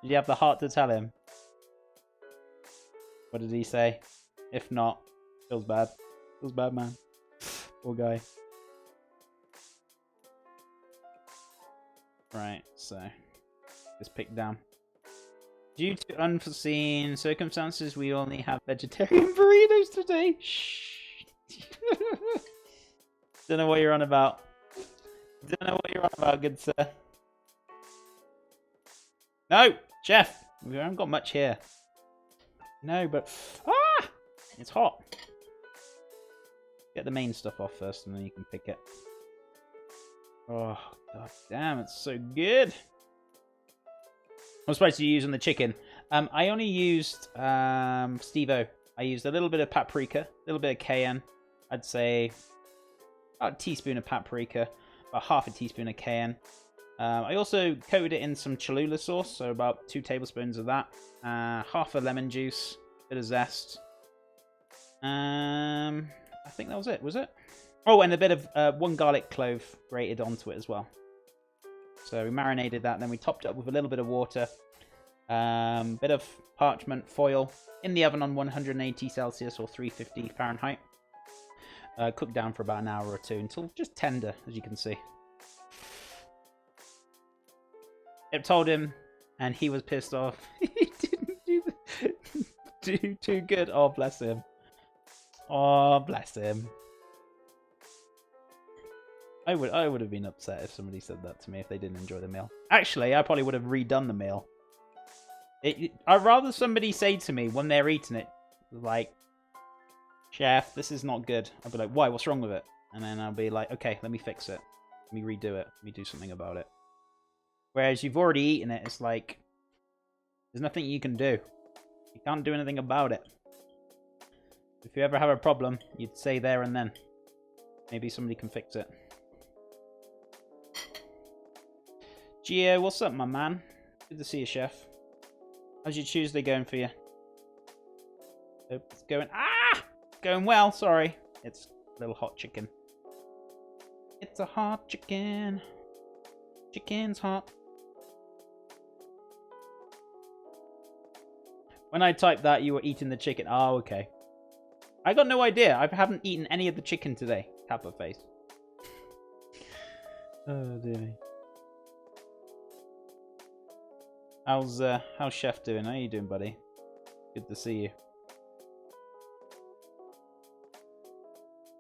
Did you have the heart to tell him? What did he say? If not, feels bad. Feels bad, man. Poor guy. Right, so just pick down. Due to unforeseen circumstances, we only have vegetarian burritos today. Shh. Don't know what you're on about. Don't know what you're on about, good sir. No, chef. We haven't got much here. No, but it's hot. Get the main stuff off first, and then you can pick it. Oh god damn, it's so good. I'm supposed to use on the chicken. I only used Steve-O. I used a little bit of paprika, a little bit of cayenne. I'd say about a teaspoon of paprika, about half a teaspoon of cayenne. I also coated it in some Cholula sauce, so about 2 tablespoons of that. Half a lemon juice, bit of zest. I think that was it. Was it? Oh, and a bit of 1 garlic clove grated onto it as well. So we marinated that, and then we topped it up with a little bit of water, bit of parchment foil in the oven on 180 Celsius or 350 Fahrenheit. Cooked down for about an hour or 2 until just tender, as you can see. I told him, and he was pissed off. He didn't do too good. Oh, bless him. Oh, bless him. I would have been upset if somebody said that to me if they didn't enjoy the meal. Actually, I probably would have redone the meal. I'd rather somebody say to me when they're eating it, like, chef, this is not good. I'd be like, why? What's wrong with it? And then I'll be like, okay, let me fix it. Let me redo it. Let me do something about it. Whereas you've already eaten it, it's like, there's nothing you can do. You can't do anything about it. If you ever have a problem, you'd say there and then. Maybe somebody can fix it. Gio, what's up, my man? Good to see you, chef. How's your Tuesday going for you? Hope it's going... Going well, sorry. It's a little hot chicken. It's a hot chicken. Chicken's hot. When I typed that, you were eating the chicken. Oh, okay. I got no idea. I haven't eaten any of the chicken today. Kappa face. Oh, dear me. How's Chef doing? How you doing, buddy? Good to see you.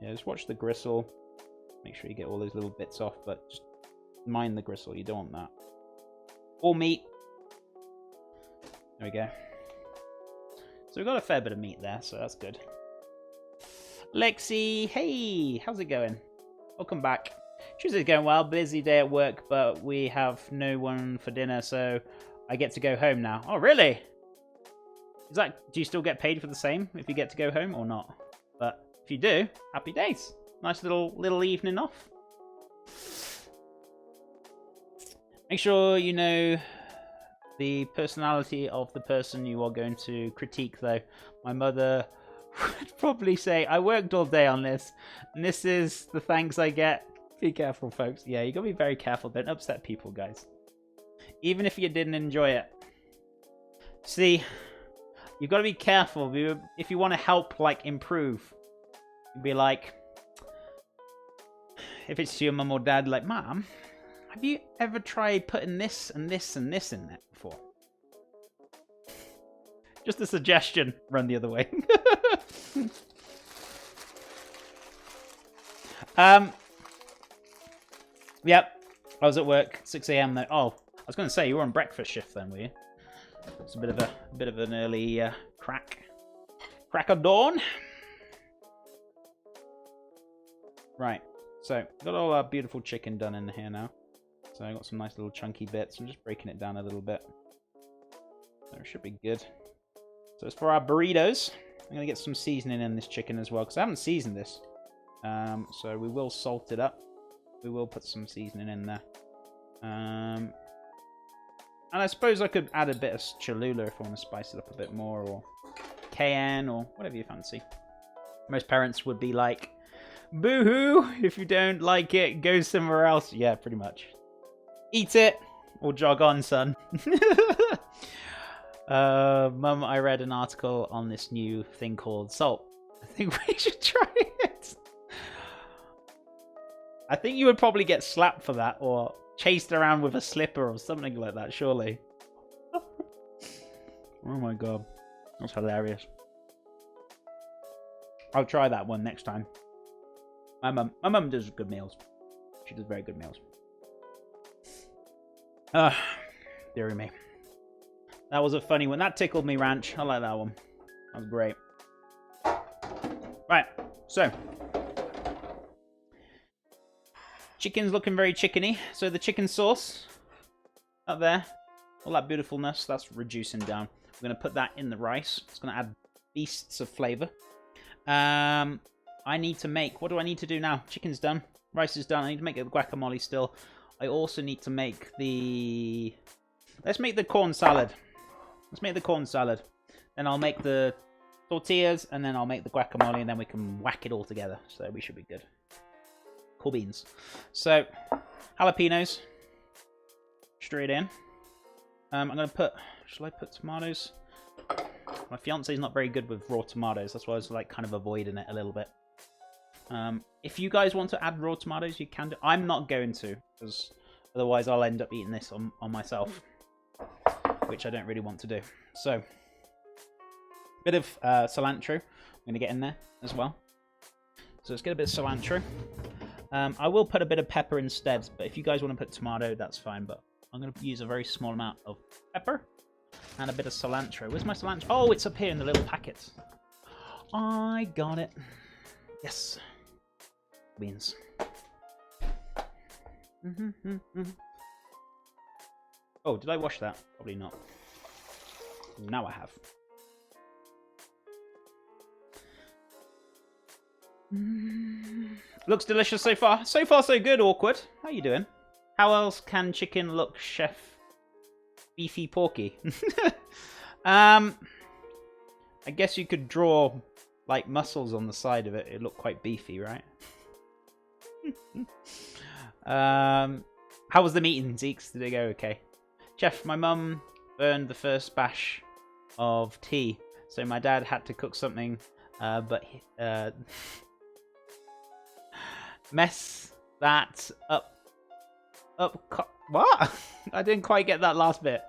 Yeah, just watch the gristle. Make sure you get all those little bits off, but just mind the gristle. You don't want that. Or meat. There we go. So we've got a fair bit of meat there, so that's good. Lexi, hey, how's it going? Welcome back. Tuesday's going well. Busy day at work, but we have no one for dinner, so I get to go home now. Oh, really? Is that? Do you still get paid for the same if you get to go home or not? But if you do, happy days. Nice little evening off. Make sure you know the personality of the person you are going to critique, though. My mother would probably say, I worked all day on this, and this is the thanks I get. Be careful, folks. Yeah, you gotta be very careful. Don't upset people, guys. Even if you didn't enjoy it. See, you've got to be careful. If you want to help, like, improve, you'd be like, if it's to your mum or dad, like, Mom, have you ever tried putting this and this and this in there before? Just a suggestion. Run the other way. Yep. I was at work, 6 a.m. though. Oh, I was going to say you were on breakfast shift then, were you? It's a bit of an early crack of dawn. Right. So got all our beautiful chicken done in here now. So I got some nice little chunky bits. I'm just breaking it down a little bit. So it should be good. So as for our burritos, I'm going to get some seasoning in this chicken as well, because I haven't seasoned this. So we will salt it up. We will put some seasoning in there. And I suppose I could add a bit of Cholula if I want to spice it up a bit more, or cayenne, or whatever you fancy. Most parents would be like, boo-hoo, if you don't like it, go somewhere else. Yeah, pretty much. Eat it, or jog on, son. Mum, I read an article on this new thing called salt. I think we should try it. I think you would probably get slapped for that or chased around with a slipper or something like that, surely. Oh my god. That's hilarious. I'll try that one next time. My mum does good meals. She does very good meals. Dearie me. That was a funny one. That tickled me, Ranch. I like that one. That was great. Right, so. Chicken's looking very chickeny. So the chicken sauce up there, all that beautifulness, that's reducing down. We're going to put that in the rice. It's going to add beasts of flavor. I need to make... What do I need to do now? Chicken's done. Rice is done. I need to make the guacamole still. I also need to make the... Let's make the corn salad. Let's make the corn salad. Then I'll make the tortillas, and then I'll make the guacamole, and then we can whack it all together. So we should be good. Cool beans. So, jalapenos. Straight in. I'm going to put... Shall I put tomatoes? My fiance's not very good with raw tomatoes. That's why I was like kind of avoiding it a little bit. If you guys want to add raw tomatoes, you can do. I'm not going to, because otherwise I'll end up eating this on myself, which I don't really want to do. So, bit of cilantro. I'm going to get in there as well. So let's get a bit of cilantro. I will put a bit of pepper instead, but if you guys want to put tomato, that's fine. But I'm going to use a very small amount of pepper and a bit of cilantro. Where's my cilantro? Oh, it's up here in the little packet. I got it. Yes. Beans. Oh, did I wash that? Probably not. Now I have. Looks delicious so far. So far, so good, Awkward. How you doing? How else can chicken look, Chef Beefy Porky? I guess you could draw, like, muscles on the side of it. It looked quite beefy, right? How was the meeting, Zeeks? Did it go okay? Chef, my mum burned the first bash of tea, so my dad had to cook something, but mess that up. What? I didn't quite get that last bit.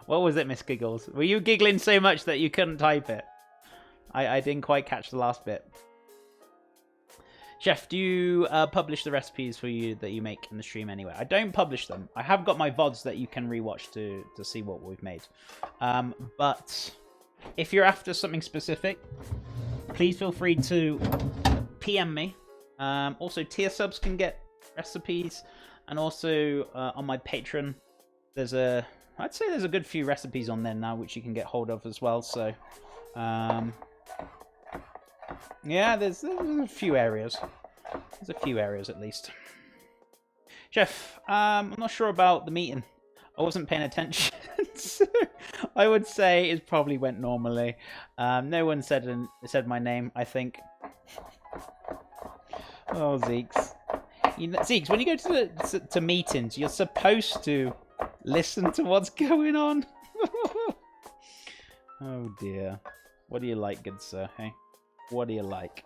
What was it, Miss Giggles? Were you giggling so much that you couldn't type it? I didn't quite catch the last bit. Chef, do you publish the recipes for you that you make in the stream anyway? I don't publish them. I have got my VODs that you can rewatch to see what we've made. But if you're after something specific, please feel free to PM me. Also, tier subs can get recipes. And also, on my Patreon, I'd say there's a good few recipes on there now, which you can get hold of as well. So, yeah, there's a few areas. There's a few areas, at least. Chef, I'm not sure about the meeting. I wasn't paying attention. So I would say it probably went normally. No one said my name, I think. Oh, Zeeks. Zeeks, when you go to meetings, you're supposed to listen to what's going on. Oh dear. What do you like, good sir? Hey, what do you like?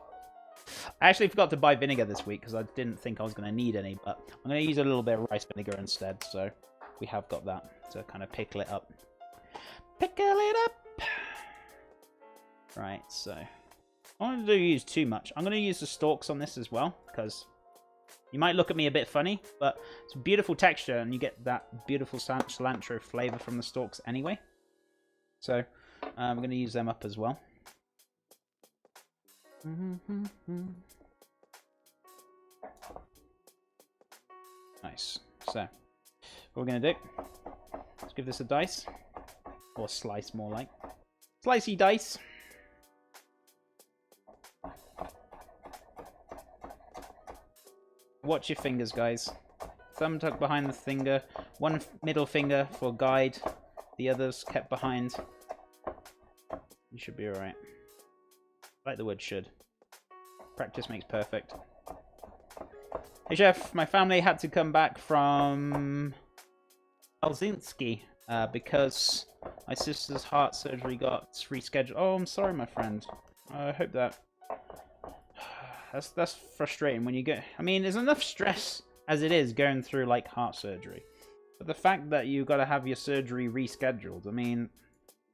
I actually forgot to buy vinegar this week because I didn't think I was going to need any, but I'm going to use a little bit of rice vinegar instead. So we have got that to kind of pickle it up. Pickle it up. Right. So I don't want to use too much. I'm going to use the stalks on this as well because you might look at me a bit funny, but it's a beautiful texture and you get that beautiful cilantro flavor from the stalks anyway. So I'm going to use them up as well. Nice. So what we're going to do, let's give this a dice. Or slice, more like. Slicey dice. Watch your fingers, guys. Thumb tucked behind the finger. One middle finger for guide. The others kept behind. You should be alright. Like the word should. Practice makes perfect. Hey, Chef. My family had to come back from Helsinki because My sister's heart surgery got rescheduled. Oh, I'm sorry, my friend. I hope that... That's frustrating when you get... I mean, there's enough stress as it is going through, like, heart surgery. But the fact that you got to have your surgery rescheduled, I mean...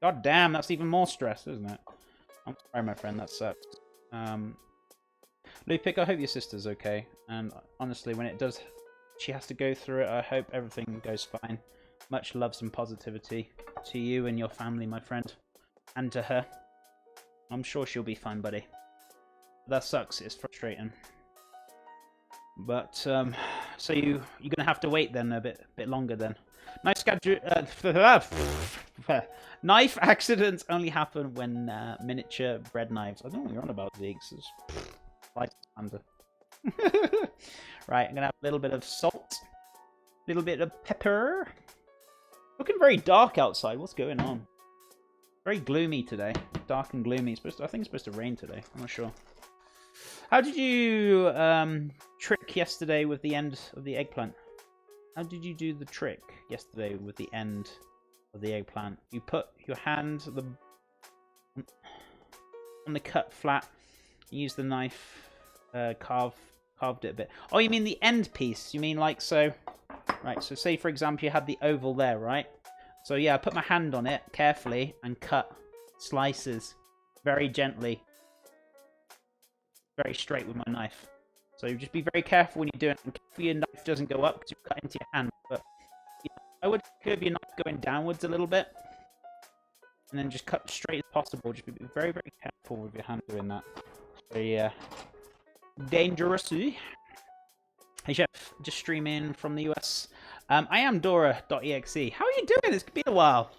God damn, that's even more stress, isn't it? I'm sorry, my friend, that sucks. Lupic, I hope your sister's okay. And honestly, when it does... She has to go through it, I hope everything goes fine. Much loves and positivity to you and your family, my friend. And to her. I'm sure she'll be fine, buddy. That sucks, it's frustrating. But, so you're gonna have to wait then a bit longer then. Knife Knife accidents only happen when miniature bread knives. I don't know what you're on about, Zeeks. Right, I'm gonna have a little bit of salt. A little bit of pepper. Looking very dark outside. What's going on? Very gloomy today. Dark and gloomy. I think it's supposed to rain today. I'm not sure. How did you trick yesterday with the end of the eggplant? How did you do the trick yesterday with the end of the eggplant? You put your hand on the cut flat. You use the knife, carved it a bit. Oh, you mean the end piece? You mean like so? Right. So say for example you had the oval there, right? So yeah, I put my hand on it carefully and cut slices very gently. Very straight with my knife. So just be very careful when you're doing it. And careful your knife doesn't go up because you cut into your hand. But yeah, I would curve your knife going downwards a little bit. And then just cut straight as possible. Just be very, very careful with your hand doing that. So yeah. Dangerous. Hey Chef, just streaming from the US. I am Dora.exe. How are you doing? It's been a while.